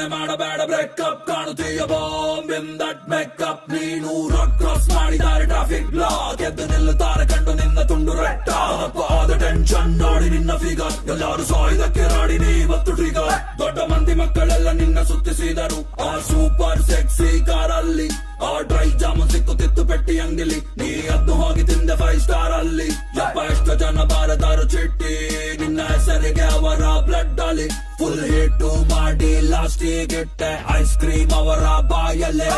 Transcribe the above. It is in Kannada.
ಪ್ಲಾನ್ ಮಾಡಬೇಡ ಬ್ರೇಕಪ್ ಕಾಣುತ್ತೀಯ ಬಾಂಬ್ ಇನ್ ದಟ್ ಮೇಕಪ್ ನೀನು ರೋಡ್ ಕ್ರಾಸ್ ಮಾಡಿದ್ದಾರೆ ಟ್ರಾಫಿಕ್ ಬ್ಲಾಕ್ ಎದ್ದು ನಿಲ್ಲುತ್ತಾರೆ ಕಂಡು ನಿನ್ನ ತುಂಡು ರೆಟ್ಟ ಆದ ಟೆನ್ಷನ್ ನೋಡಿ ನಿನ್ನ ಫಿಗರ್ ಎಲ್ಲರೂ ಸಾಯ್ದಕ್ಕೆ ರಾಡಿ ನೀವತ್ತು ಟ್ರಿಗರ್ ದೊಡ್ಡ ಮಂದಿ ಮಕ್ಕಳೆಲ್ಲ ನಿನ್ನ ಸುತ್ತಿಸಿದರು ಆ ಸೂಪರ್ ಸೆಕ್ಸಿ ಕಾರಲ್ಲಿ ಆ ಡ್ರೈ ಜಾಮೂನ್ ಸಿಕ್ಕುತ್ತಿತ್ತು ಪೆಟ್ಟಿ ಅಂಗಲಿ ನೀ ಅದ್ದು ಹೋಗಿ ತಿಂದೆ 5 ಸ್ಟಾರ್ ಅಲ್ಲಿ ಯಪ್ಪ ಎಷ್ಟು ಜನ ಬಾರದಾರು ಚಿಟ್ಟಿ ನಿನ್ನ ಹೆಸರಿಗೆ ಅವರ ಬ್ಲಡ್ ಅಲ್ಲಿ ಫುಲ್ ಹಿಟ್ಟು ಮಾಡಿ ಲಾಸ್ಟಿಗೆ ಇಟ್ಟೆ ಐಸ್ ಕ್ರೀಮ್ ಅವರ ಬಾಯಲ್ಲೇ